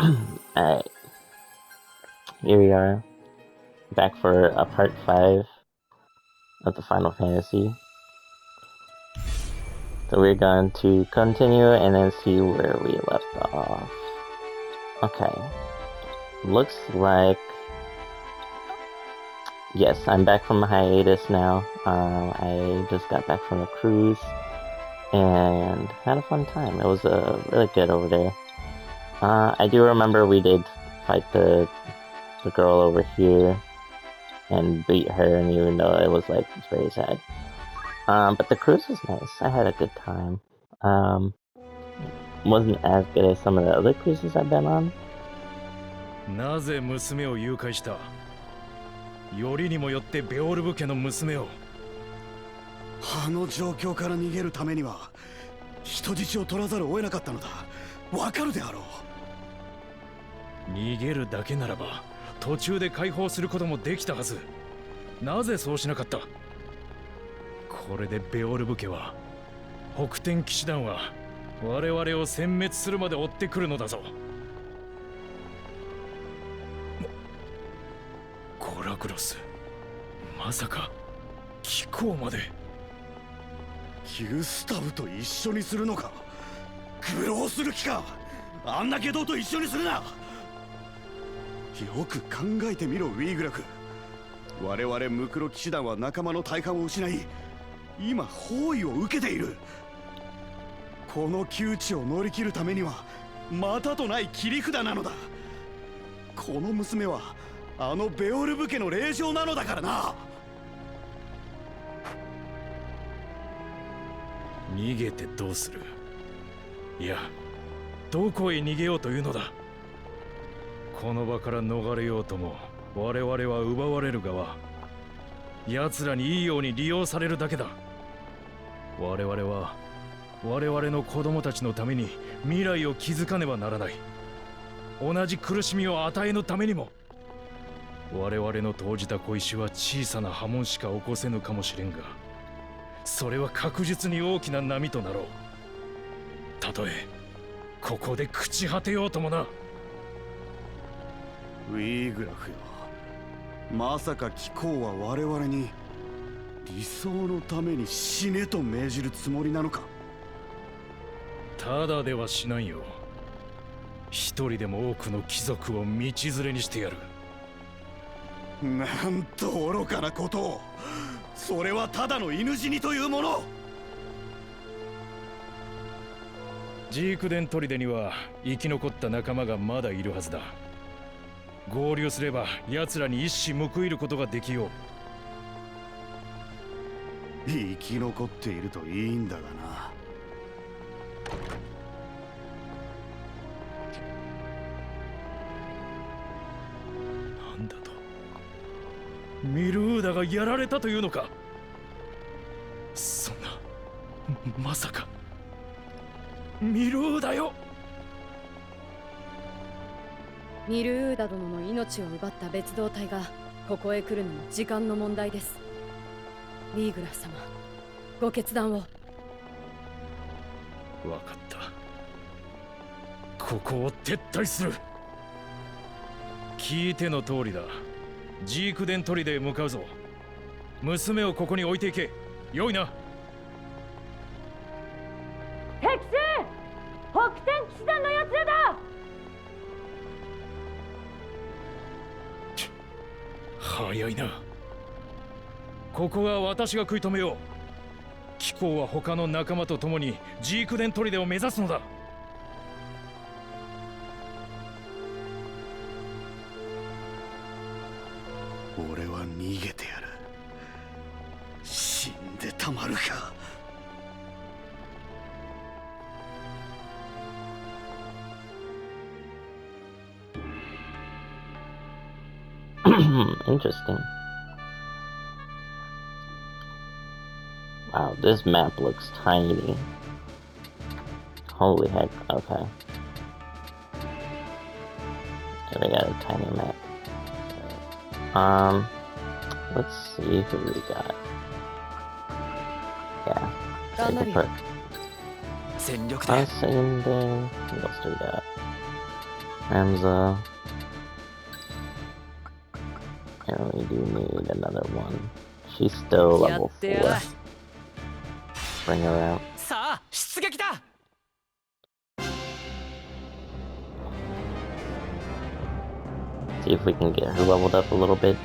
Alright, here we are, back for a part 5 of the Final Fantasy. So we're going to continue and then see where we left off. Okay, looks like, yes, I'm back from a hiatus now. I just got back from a cruise and had a fun time. It was really good over there. I do remember we did fight the girl over here and beat her, and even though it was like very sad. But the cruise was nice. I had a good time. Wasn't as good as some of the other cruises I've been on. なぜ娘を誘拐した？よりにもよってベオルブ家の娘を。あの状況から逃げるためには人質を取らざるを得なかったのだ。わかるであろう。逃げるだけならば途中で解放することもできたはず。なぜそうしなかった？これでベオルブ家は、北天騎士団は我々を殲滅するまで追ってくるのだぞ。ゴラグロス、まさか貴公まで。ギュスタブと一緒にするのか。愚弄する気か。あんな下道と一緒にするな。よく考えてみろ、ウィーグラフ。我々ムクロ騎士団は仲間の大半を失い、今包囲を受けている。この窮地を乗り切るためにはまたとない切り札なのだ。この娘はあのベオルブ家の霊障なのだからな。逃げてどうする？いや、どこへ逃げようというのだ。この場から逃れようとも我々は奪われる側。奴らにいいように利用されるだけだ。我々は我々の子供たちのために未来を築かねばならない。同じ苦しみを与えぬためにも。我々の投じた小石は小さな波紋しか起こせぬかもしれんが、それは確実に大きな波となろう。たとえここで朽ち果てようともな。ウィーグラフよ、まさか貴公は我々に理想のために死ねと命じるつもりなのか。ただではしないよ。一人でも多くの貴族を道連れにしてやる。なんと愚かなことを。それはただの犬死にというもの。ジークデン砦には生き残った仲間がまだいるはずだ。合流すれば奴らに一矢報いることができよう。生き残っているといいんだがな。なんだと？ミルーダがやられたというのか？そんな、まさかミルーダよ。ミルーダ殿の命を奪った別動隊がここへ来るのも時間の問題です。ウィーグラフ様、ご決断を。わかった。ここを撤退する。聞いての通りだ。ジークデン砦へ向かうぞ。娘をここに置いていけ。よいな。敵襲！北天騎士団のやつらだ！早いな。ここは私が食い止めよう。貴公は他の仲間と共にジークデン砦を目指すのだ。俺は逃げてやる。死んでたまるか。Interesting. Wow, this map looks tiny. Holy heck, okay. Yeah, they got a tiny map. Let's see who we got. Yeah, take the perk. Us and what else do we got? Ramza. And we do need another one. She's still level 4. Bring her out. さあ出撃だ。 See if we can get her leveled up a little bit.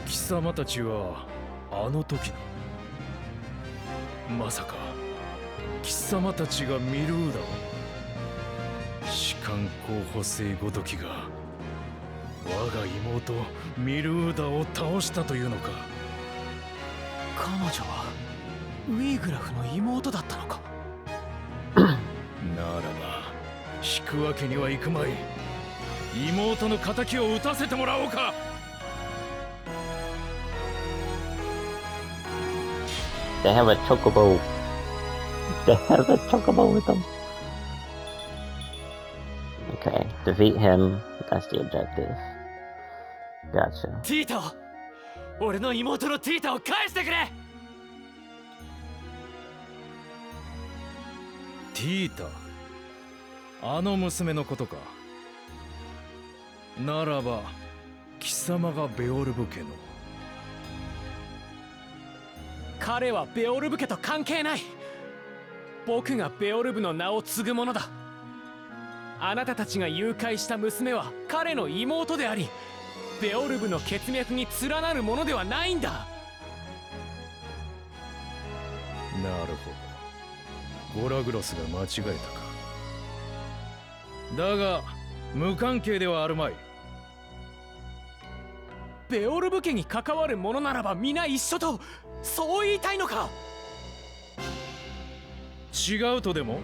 貴様たちはあの時のまさか貴様たちがミルーダを士官候補生ごときが我が妹ミルーダを倒したというのか。彼女はウィーグラフの妹だったのか。ならば引くわけにはいくまい。妹の仇を討たせてもらおうか。They have a chocobo. They have a chocobo with them. Okay, defeat him. That's the objective. Gotcha. ティータを、俺の妹のティータを返してくれ。ティータ、あの娘のことか。ならば貴様がベオルブ家の。彼はベオルブ家と関係ない。僕がベオルブの名を継ぐ者だ。あなたたちが誘拐した娘は彼の妹であり、ベオルブの血脈に連なるものではないんだ。なるほど、ゴラグロスが間違えたか。だが無関係ではあるまい。ベオルブ家に関わる者ならば皆一緒と、そう言いたいのか。違うとでも。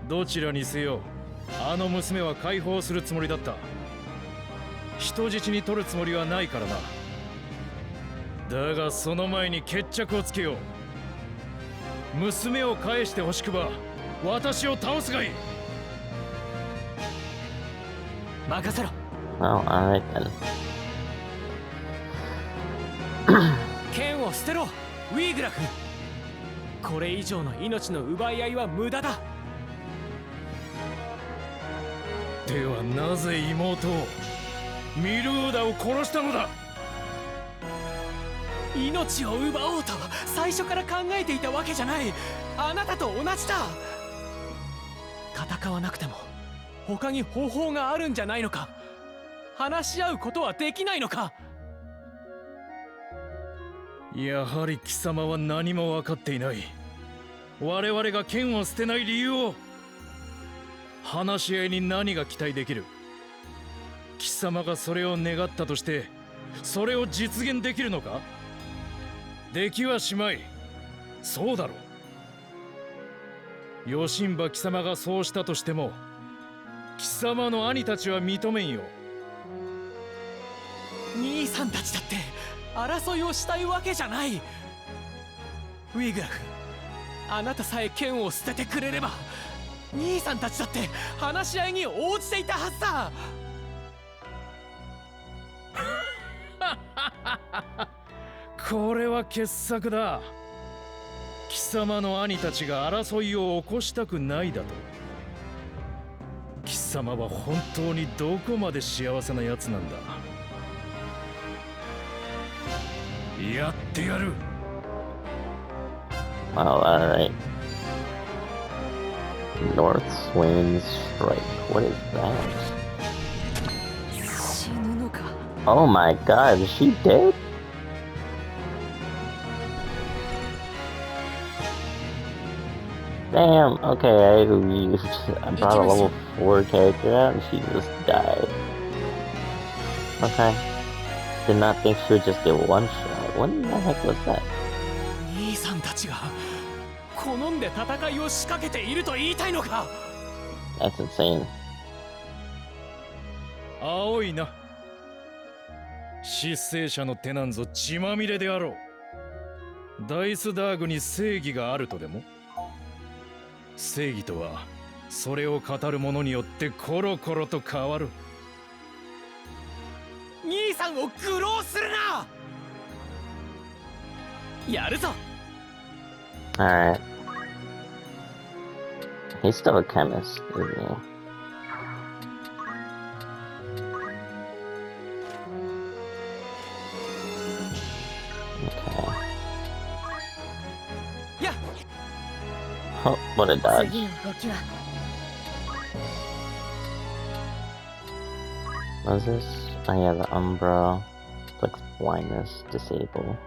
どちらにせよあの娘は解放するつもりだった。人質に取るつもりはないからな。だがその前に決着をつけよう。娘を返してほしくば私を倒すがいい。任せろ。 Well, alright then. 剣を捨てろ、ウィーグラフ。これ以上の命の奪い合いは無駄だ。ではなぜ妹をミルーダを殺したのだ。命を奪おうと最初から考えていたわけじゃない。あなたと同じだ。戦わなくても他に方法があるんじゃないのか。話し合うことはできないのか。やはり貴様は何も分かっていない。我々が剣を捨てない理由を。話し合いに何が期待できる。貴様がそれを願ったとしてそれを実現できるのか。できはしまい。そうだろう。よしんば貴様がそうしたとしても貴様の兄たちは認めんよ。兄さんたちだって争いをしたいわけじゃない。ウィーグラフ、あなたさえ剣を捨ててくれれば兄さんたちだって話し合いに応じていたはずだ。これは傑作だ。貴様の兄たちが争いを起こしたくないだと。貴様は本当にどこまで幸せなやつなんだ。やってやる。 Well, alright. North Wind Strike. What is that? 死ぬのか。 Oh my god, is she dead? Damn, okay, I brought a level 4 character out and she just died. Okay. Did not think she would just get one shot. What in the heck was that? 兄さんたちが好んで戦いを仕掛けていると言いたいのか。 That's insane. 青いな。失勢者の手なんぞ血まみれであろう。ダイスダーグに正義があるとでも。正義とはそれを語る者によってコロコロと変わる。兄さんを愚弄するな。やるぞ。 Alright. He's still a chemist, isn't he? Okay. Yeah. Oh, what a dodge. 次の動きは What is this? Oh yeah, the Umbra. Flicks blindness, disable.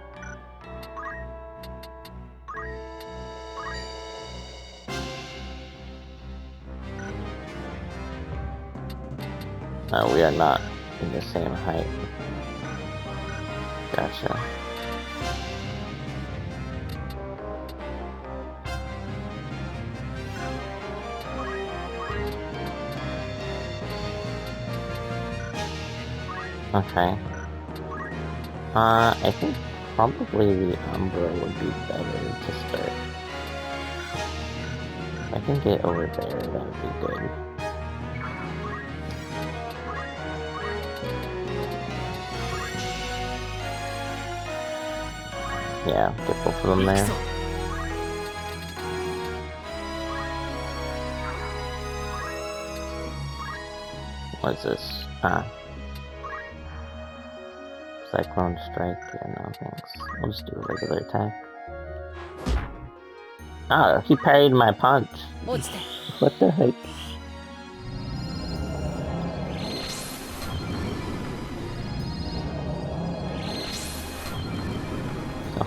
Oh, we are not in the same height. Gotcha. Okay. I think probably the Umbra would be better to start. If I can get over there, that would be good. Yeah, get both of them there. What's this? Ah. Cyclone Strike? Yeah, no thanks. I'll just do a regular attack. Oh, he parried my punch. 落ちて What the heck?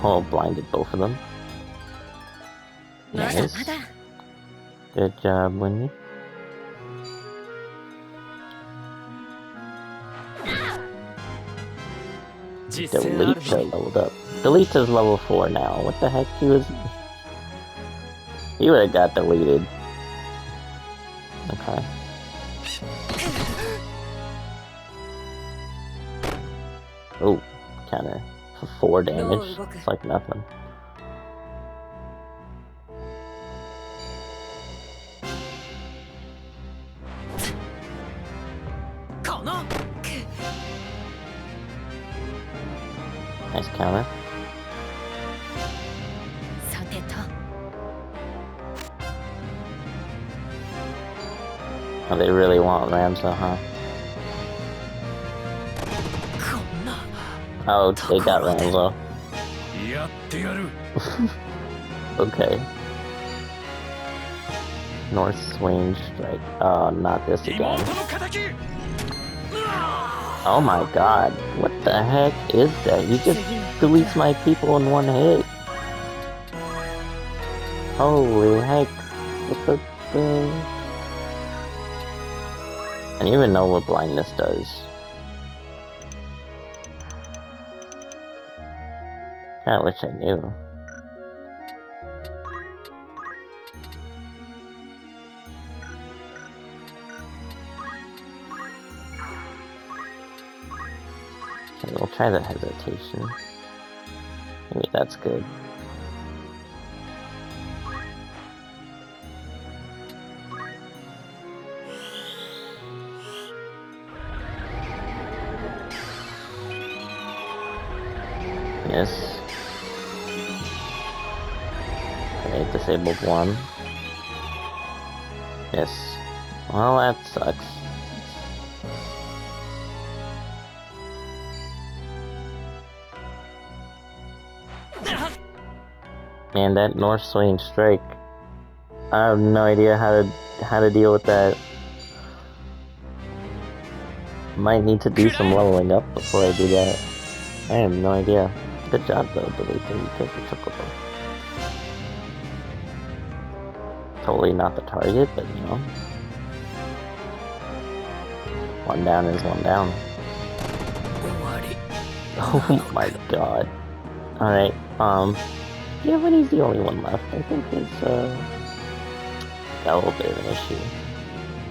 Oh, blinded both of them. まだ Nice. まだ Good job, Winnie. Delita leveled up. Delita's level 4 now. What the heck? He would have got deleted. Okay. Oh, counter for 4 damage. It's like nothing. Nice counter. さてと Oh, they really want Ramza, huh? こんな Oh, they got Ramza. やってやる。 Okay. North Swing Strike. Oh, not this again. 妹の敵。 Oh my god. What the heck is that? You just deletes my people in one hit. Holy heck. What the thing? I don't even know what blindness does. Kinda wish I knew. Okay, we'll try the hesitation. Maybe that's good. Yes. Okay, disabled one. Yes. Well, that sucks. Man, that North Swing Strike. I have no idea how to deal with that. Might need to do some leveling up before I do that. I have no idea. Good job though, deleting because the chocobo. Totally not the target, but you know. One down is one down. Oh my god. Alright, yeah, but he's the only one left. I think it's got a little bit of an issue.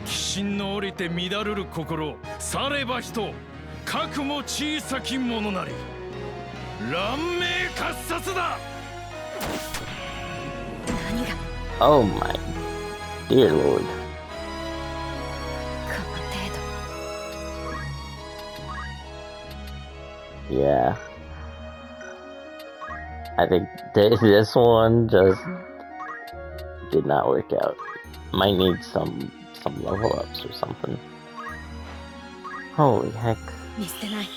鬼神の降りて乱るる心されば人核も小さきものなり乱命喝殺だ 何が Oh my dear lord. この程度 Yeah. I think this one just did not work out. Might need some level ups or something. Holy heck. 見捨てない。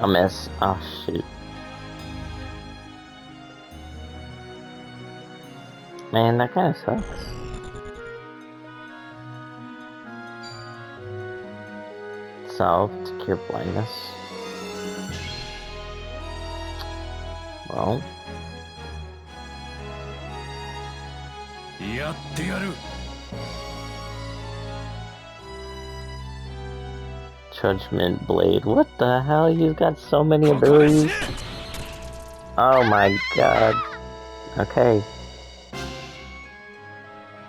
A miss. Oh shoot. Man, that kinda sucks. Salve to cure blindness. Well. やってやる。 Judgment Blade. What the hell? He's got so many abilities. Oh my god. Okay.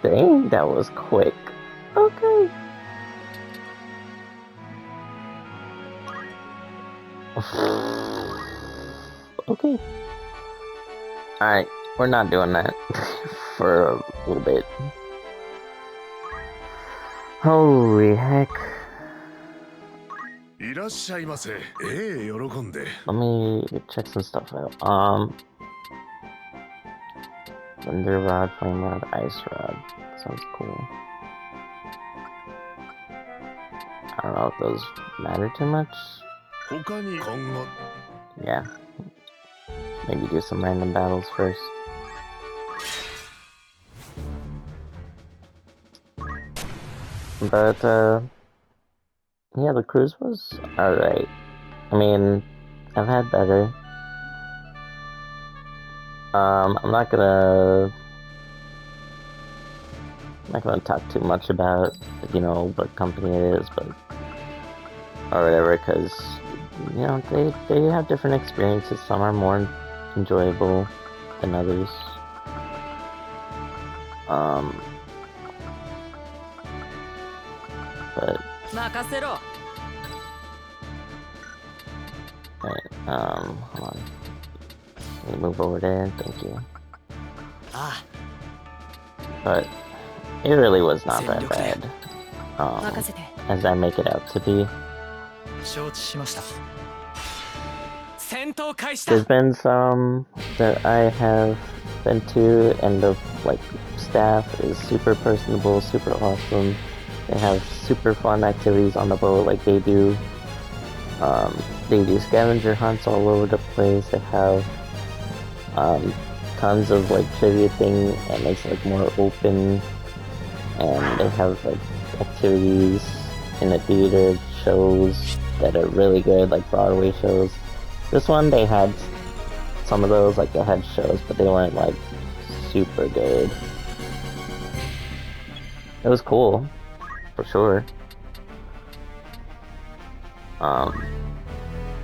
Dang, that was quick. Okay. Okay. Alright, we're not doing that for a little bit. Holy heck. いらっしゃいませ。ええ、喜んで。 Let me check some stuff out. Thunder Rod, Flame Rod, Ice Rod. Sounds cool. I don't know if those matter too much. 他に今後 Yeah. Maybe do some random battles first. But, yeah, the cruise was alright. I mean, I've had better. I'm not gonna talk too much about, you know, what company it is, but, or whatever, because, you know, they have different experiences. Some are more enjoyable than others. But, alright, hold on. Let me move over there, thank you. Ah. But, it really was not that bad, 任せて。 as I make it out to be. 承知しました。戦闘開始だ。 There's been some that I have been to, and the like staff is super personable, super awesome. They have super fun activities on the boat, like they do. They do scavenger hunts all over the place. They have tons of like trivia thing, and makes it like more open. And they have like activities in the theater, shows that are really good, like Broadway shows. This one they had some of those, like they had shows, but they weren't like super good. It was cool, for sure.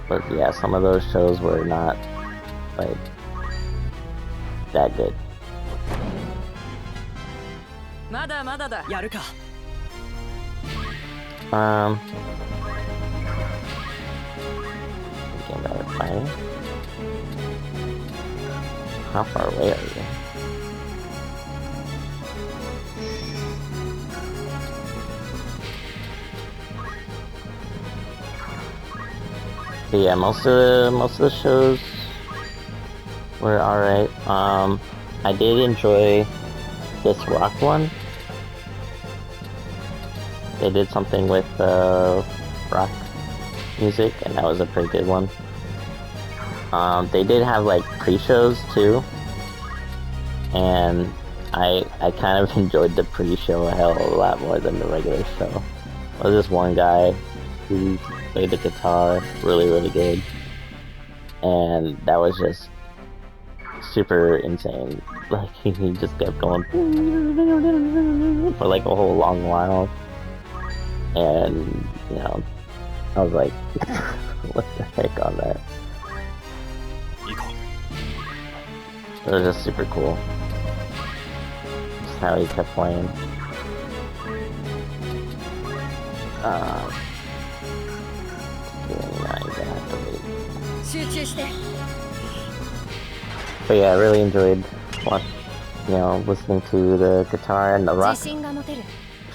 But yeah, some of those shows were not like that good. まだまだだ。やるか。 Get another fire. How far away are you? But yeah, most of the shows were alright. I did enjoy this rock one. They did something with rock music, and that was a pretty good one. They did have like pre-shows too, and I kind of enjoyed the pre-show a hell of a lot more than the regular show. There was this one guy who played the guitar really, really good, and that was just super insane. Like he just kept going for like a whole long while, and you know, I was like, what the heck on that? It was just super cool. Just how he kept playing. But yeah, I really enjoyed listening to the guitar, and the rock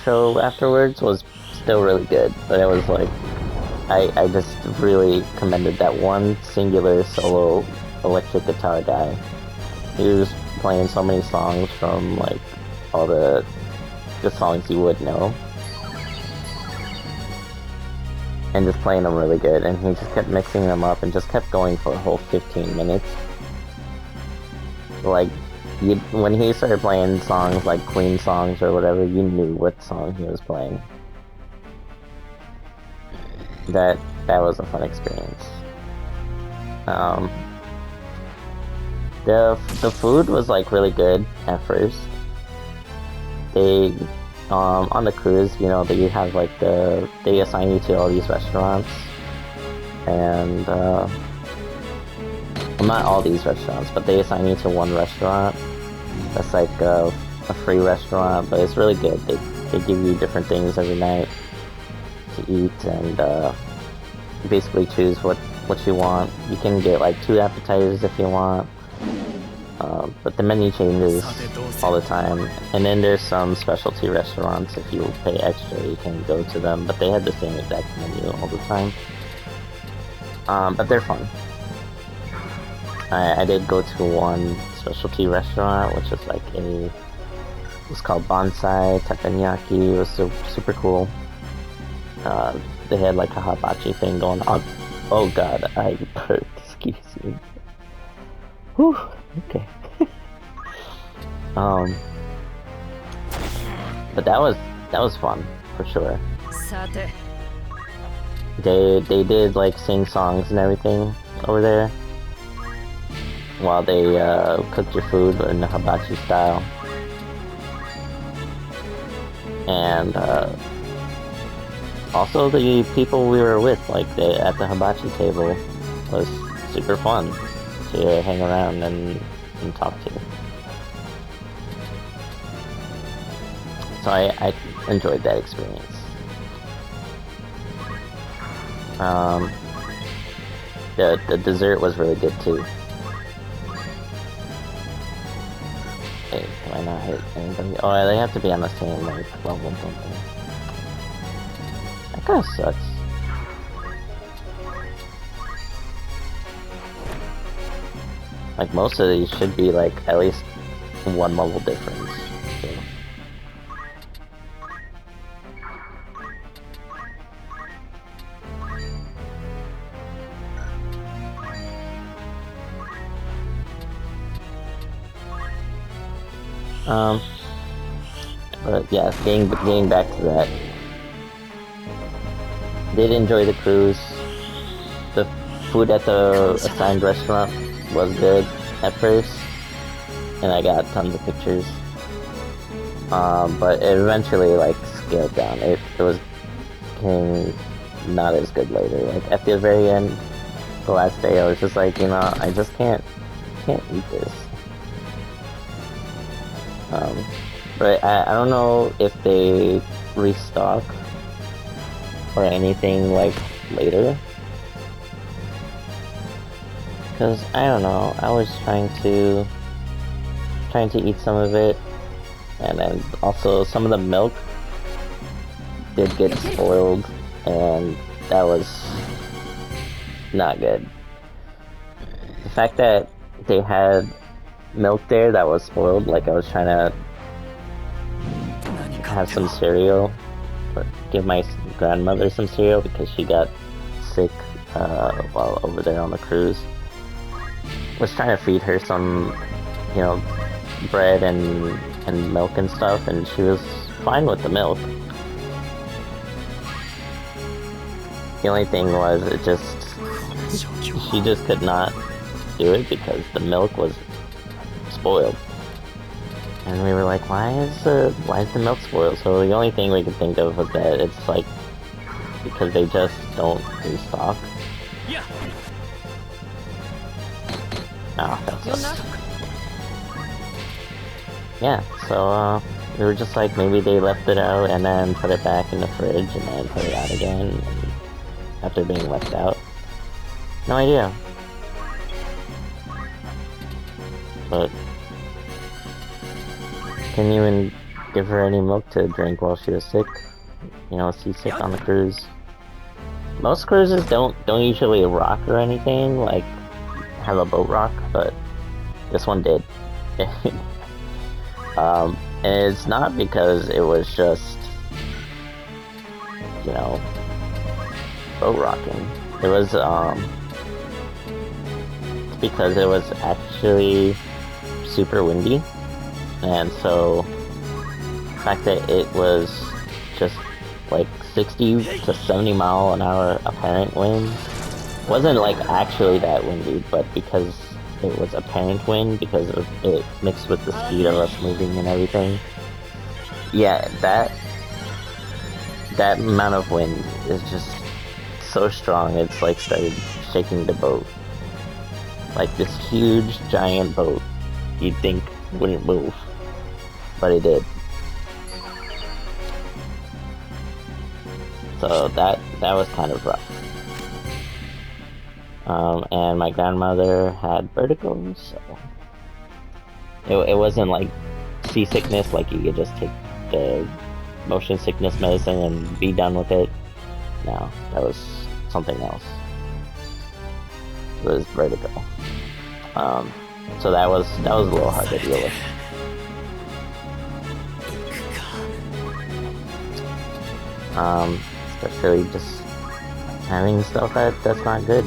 show afterwards was still really good, but it was like I just really commended that one singular solo electric guitar guy. he was playing so many songs from like all the songs you would know, and just playing them really good. And he just kept mixing them up and just kept going for a whole 15 minutes. Like, when he started playing songs like Queen songs or whatever, you knew what song he was playing. That was a fun experience. The food was like really good at first. They on the cruise, you know, they have like they assign you to all these restaurants, and well, not all these restaurants, but they assign you to one restaurant that's like a free restaurant, but it's really good. They give you different things every night to eat, and you basically choose what you want. You can get like 2 appetizers if you want, but the menu changes all the time. And then there's some specialty restaurants. If you pay extra, you can go to them, but they have the same exact menu all the time. But they're fun. I did go to one specialty restaurant, which is like it was called Bonsai Teppanyaki. It was super cool. They had like a hibachi thing going on. Oh god, I burped. Excuse me. Whew. Okay. But that was fun for sure. They did like sing songs and everything over there while they cooked your food in the hibachi style. And also the people we were with, like at the hibachi table, was super fun to hang around and talk to. So I enjoyed that experience. The dessert was really good too. Hey, can I not hit anybody? Oh, they have to be on the same like level something. That kinda sucks. Like, most of these should be like at least 1 level difference. But yeah, getting back to that. Did enjoy the cruise. The food at the assigned restaurant was good at first, and I got tons of pictures. But it eventually like scaled down. It was getting not as good later. Like at the very end, the last day, I was just like, you know, I just can't eat this. But I don't know if they restock or anything like later, because I don't know, I was trying to eat some of it, and then also some of the milk did get spoiled, and that was not good. The fact that they had milk there that was spoiled, like I was trying to have some cereal, or give my grandmother some cereal because she got sick while over there on the cruise. Was trying to feed her some, you know, bread and milk and stuff, and she was fine with the milk. The only thing was, she just could not do it because the milk was spoiled. And we were like, why is the milk spoiled? So the only thing we could think of was that it's like because they just don't restock. Yeah. Oh, that sucks. Yeah, so we were just like, maybe they left it out and then put it back in the fridge and then put it out again after being left out. No idea. But couldn't even give her any milk to drink while she was sick. You know, seasick on the cruise. Most cruises don't usually rock or anything, like have a boat rock, but this one did. And it's not because it was just, you know, boat rocking. It was, because it was actually super windy, and so the fact that it was just like 60 to 70 mile an hour apparent wind wasn't like actually that windy, but because it was apparent wind because of it mixed with the speed of us moving and everything. Yeah, that amount of wind is just so strong. It's like started shaking the boat. Like this huge giant boat you'd think wouldn't move, but it did. So that was kind of rough. And my grandmother had vertigo, so it wasn't like seasickness, like you could just take the motion sickness medicine and be done with it. No, that was something else. It was vertigo. So that was a little hard to deal with. Especially just having stuff that's not good.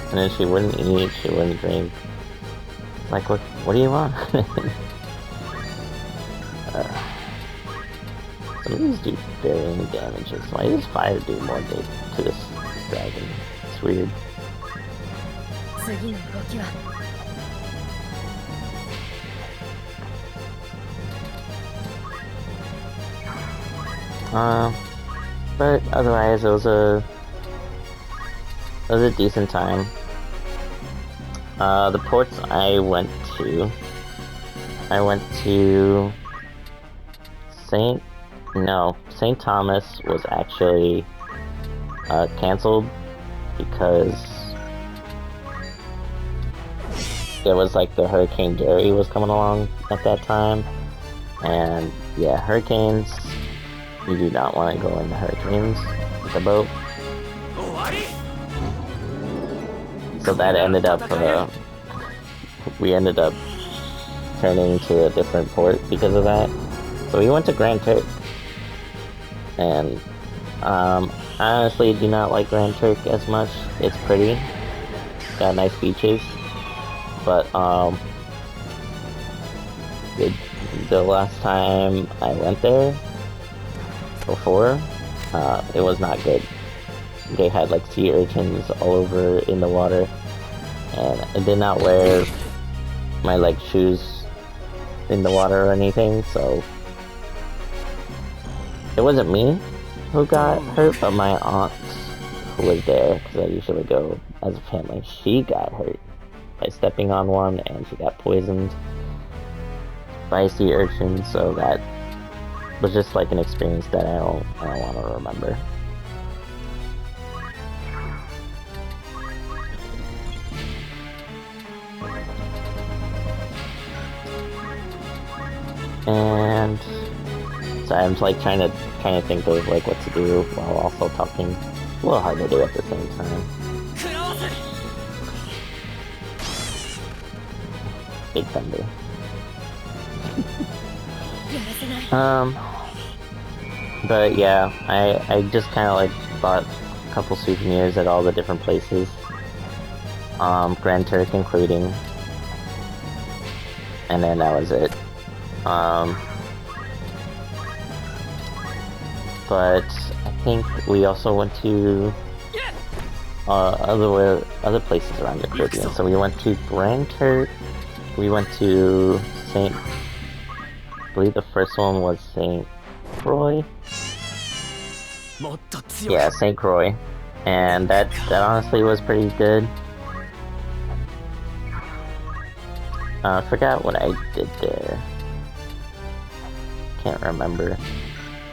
And then she wouldn't eat, she wouldn't drink. Like, what do you want? Some of these do varying damages. Why does fire do more to this dragon? It's weird. But otherwise it was a decent time. The ports I went to St. Thomas was actually canceled because there was like the Hurricane Gary was coming along at that time, and yeah, hurricanes, you do not want to go into hurricanes with a boat. So that ended up, we ended up turning to a different port because of that. So we went to Grand Turk, and I honestly do not like Grand Turk as much. It's pretty, got nice beaches, but the last time I went there before, it was not good. They had like sea urchins all over in the water, and I did not wear my like shoes in the water or anything, so it wasn't me who got hurt, but my aunt who was there, because I usually go as a family, she got hurt by stepping on one, and she got poisoned by a sea urchin, so that was just like an experience that I don't want to remember. And so I'm like trying to think of like what to do while also talking. It's a little hard to do at the same time. Big thunder. But yeah, I just kind of like bought a couple souvenirs at all the different places. Grand Turk including. And then that was it. But I think we also went to other places around the Caribbean. So we went to Grand Turk. We went to I believe the first one was St. Croix. Yeah, St. Croix, and that honestly was pretty good. I forgot what I did there. Can't remember.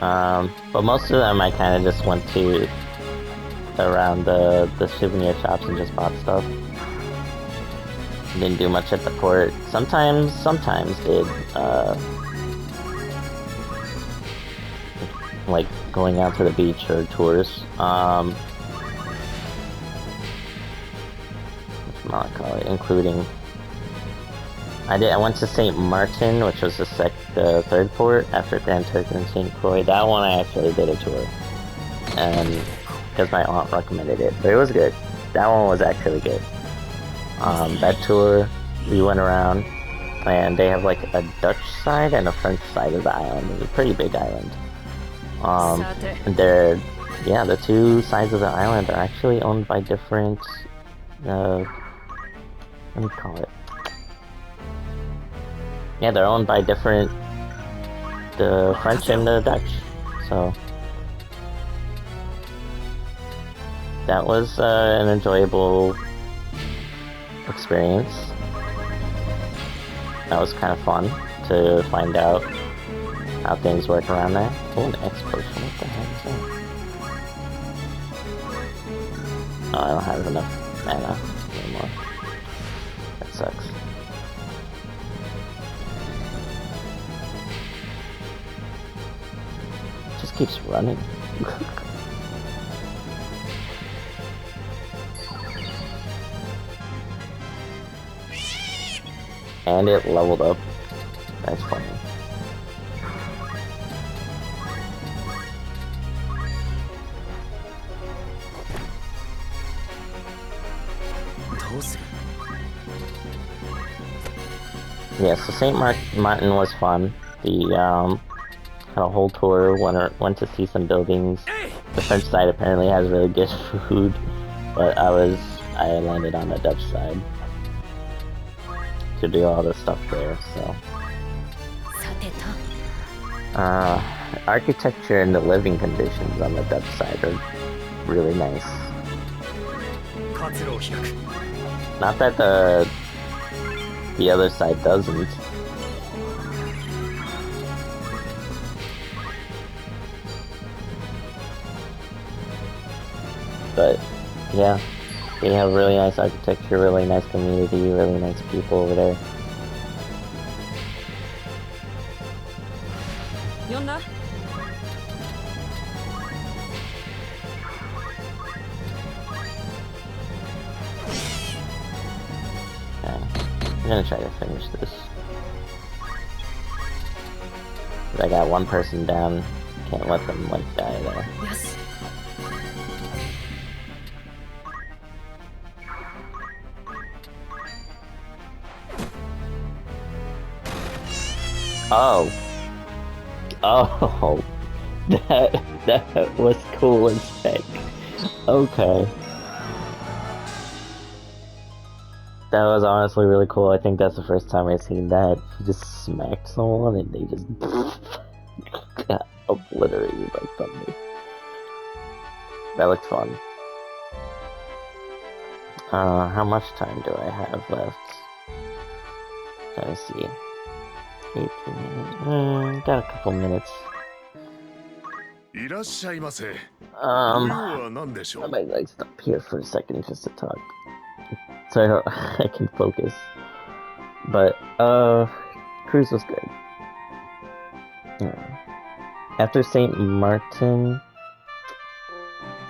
But most of them I kind of just went to around the souvenir shops and just bought stuff. Didn't do much at the port. Sometimes did like going out to the beach or tours. Whatchamacallit, including I went to Saint Martin, which was the third port after Grand Turk and Saint Croix. That one I actually did a tour, and because my aunt recommended it, but it was good. That one was actually good. That tour, we went around, and they have like a Dutch side and a French side of the island. It's a pretty big island. They're the two sides of the island are actually owned by different. What do you call it? Yeah, they're owned by different, the French and the Dutch. So that was an enjoyable experience. That was kind of fun to find out how things work around there. Oh, an X potion. What the heck is that? Oh, I don't have enough mana anymore. That sucks. Just keeps running. And it leveled up. That's funny. Yeah, so Saint Martin was fun. Had a whole tour, went to see some buildings. The French side apparently has really good food, but I landed on the Dutch side to do all the stuff there, so. Architecture and the living conditions on the Dutch side are really nice. Not that the other side doesn't. But yeah, they have really nice architecture, really nice community, really nice people over there. Okay, I'm gonna try to finish this. I got one person down, can't let them like die there. Yes. Oh. Oh. That was cool as heck. Okay. That was honestly really cool. I think that's the first time I've seen that. He just smacked someone and they just got obliterated by thunder. That looked fun. How much time do I have left? Trying to see. 18 minutes. Got a couple minutes. I might like stop here for a second just to talk, so I can focus. But cruise was good. After Saint Martin,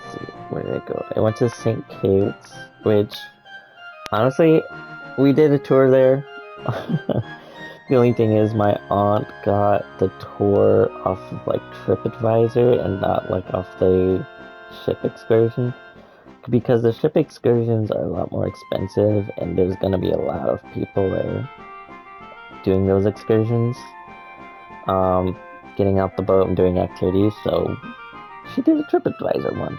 let's see, where did I go? I went to Saint Kitts, which honestly, we did a tour there. The only thing is my aunt got the tour off of like TripAdvisor and not like off the ship excursion. Because the ship excursions are a lot more expensive and there's gonna be a lot of people there doing those excursions. Getting out the boat and doing activities, so she did a TripAdvisor one.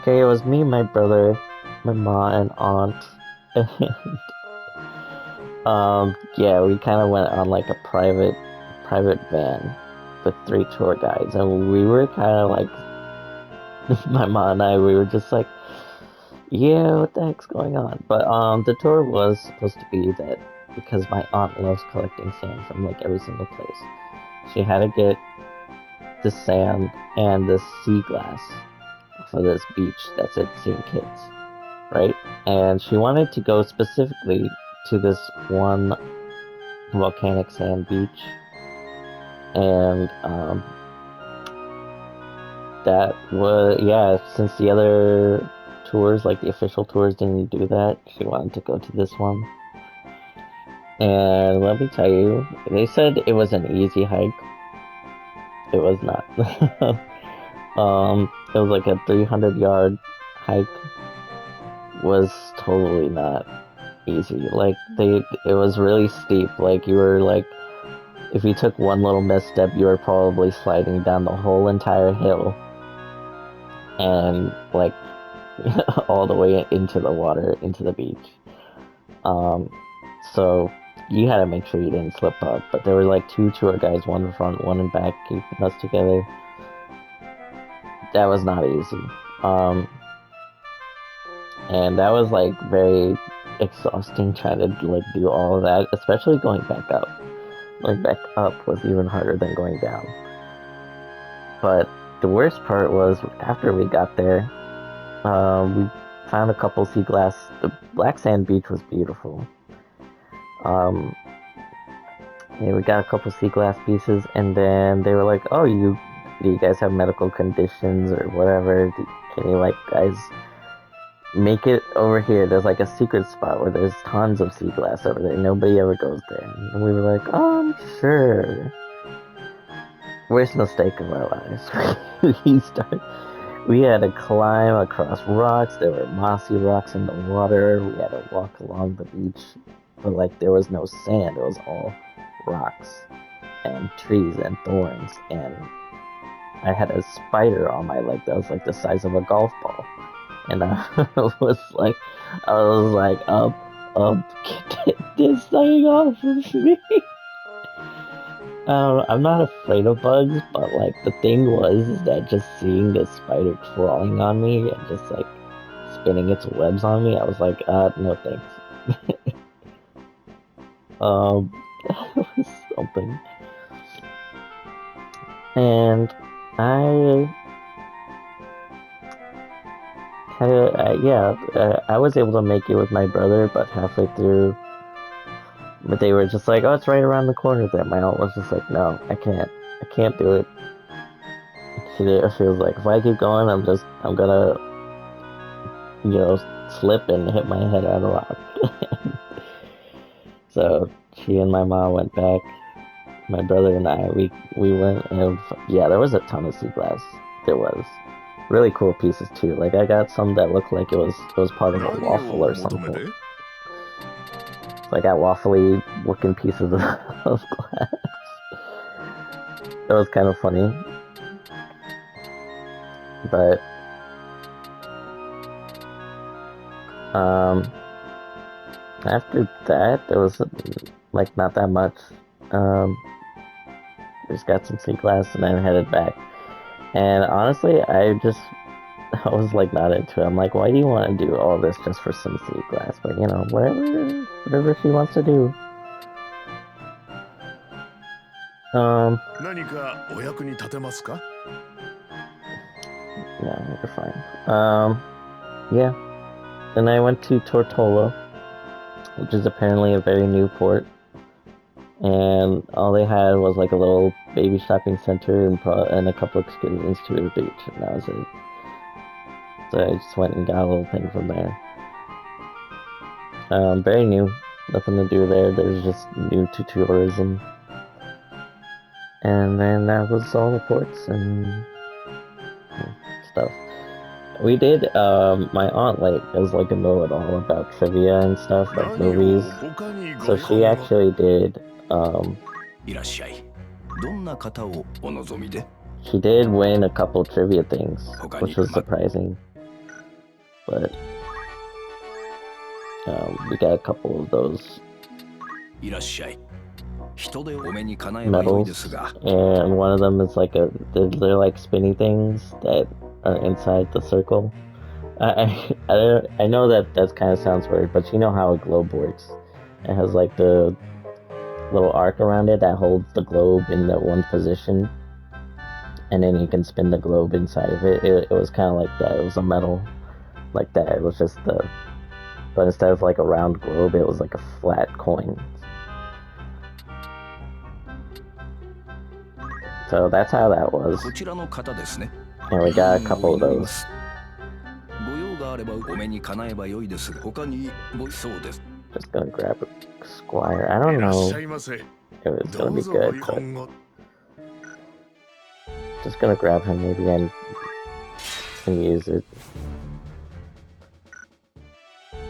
Okay, it was me, my brother, my mom, and aunt, and yeah, we kind of went on like a private van with 3 tour guides, and we were kind of like, my mom and I, we were just like, yeah, what the heck's going on? But the tour was supposed to be that because my aunt loves collecting sand from like every single place. She had to get the sand and the sea glass for this beach that's at St. Kitts, right? And she wanted to go specifically to this one volcanic sand beach, and that was, yeah, since the other tours, like the official tours, didn't do that, she wanted to go to this one. And let me tell you, they said it was an easy hike. It was not. It was like a 300-yard hike. Was totally not easy. Like it was really steep. Like you were like, if you took one little misstep, you were probably sliding down the whole entire hill, and like all the way into the water, into the beach. So you had to make sure you didn't slip up. But there were like two tour guides, one in front, one in back, keeping us together. That was not easy. And that was like very exhausting trying to like do all of that, especially going back up. Going back up was even harder than going down. But the worst part was after we got there, we found a couple sea glass. The black sand beach was beautiful. Yeah, we got a couple sea glass pieces, and then they were like, "Oh, do you guys have medical conditions or whatever? Can you like guys make it over here? There's like a secret spot where there's tons of sea glass over there. Nobody ever goes there." And we were like, sure." Worst mistake of our lives. We had to climb across rocks. There were mossy rocks in the water. We had to walk along the beach, but like there was no sand. It was all rocks and trees and thorns. And I had a spider on my leg that was like the size of a golf ball. And I was like, get this thing off of me. I'm not afraid of bugs, but like the thing is that just seeing this spider crawling on me and just like spinning its webs on me, I was like, no thanks. That was something. And I was able to make it with my brother, but halfway through, but they were just like, "Oh, it's right around the corner there." My aunt was just like, "No, I can't do it." She was like, "If I keep going, I'm gonna, slip and hit my head on a rock." So she and my mom went back. My brother and I, we went, and yeah, there was a ton of sea glass. There was really cool pieces too. Like I got some that looked like it was part of a waffle or something. So I got waffly looking pieces of glass. That was kind of funny. But after that there was like not that much. Just got some sea glass and then headed back. And honestly, I was like not into it. I'm like, why do you want to do all this just for some sea glass? But whatever she wants to do. 何かお役に立てますか? Yeah, we're fine. Yeah. Then I went to Tortola, which is apparently a very new port. And all they had was like a little baby shopping center and a couple excursions to the beach, and that was it. So I just went and got a little thing from there. Very new, nothing to do there. There's just new to tourism. And then that was all the ports and stuff. We did, my aunt is like a know-it-all about trivia and stuff, like movies. So she actually did, she did win a couple trivia things, which was surprising. But, we got a couple of those medals, and one of them is like they're like spinny things that are inside the circle. I know that kind of sounds weird, but you know how a globe works. It has like the little arc around it that holds the globe in that one position, and then you can spin the globe inside of it. It was kind of like that. It was a medal like that. It was just but instead of like a round globe, it was like a flat coin. So that's how that was. And we got a couple of those. Just gonna grab a Squire. I don't いらっ know しゃいませ。 if it's ど gonna う be ぞご good, 違 but 反を。 just gonna grab him. Maybe I can use it.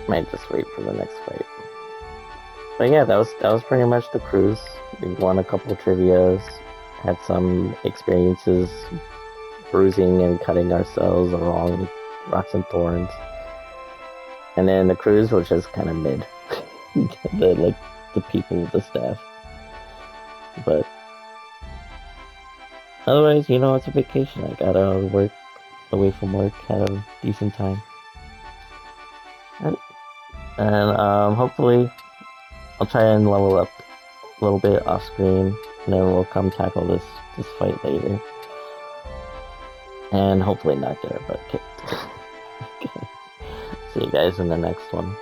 Might just wait for the next fight. But yeah, that was pretty much the cruise. We won a couple trivias, had some experiences bruising and cutting ourselves along rocks and thorns. And then the cruise was just kind of mid. the people, the staff. But otherwise, you know, it's a vacation. I got to work away from work, had a decent time. And hopefully I'll try and level up a little bit off screen, and then we'll come tackle this fight later. And hopefully not get our butt kicked. Okay. See you guys in the next one.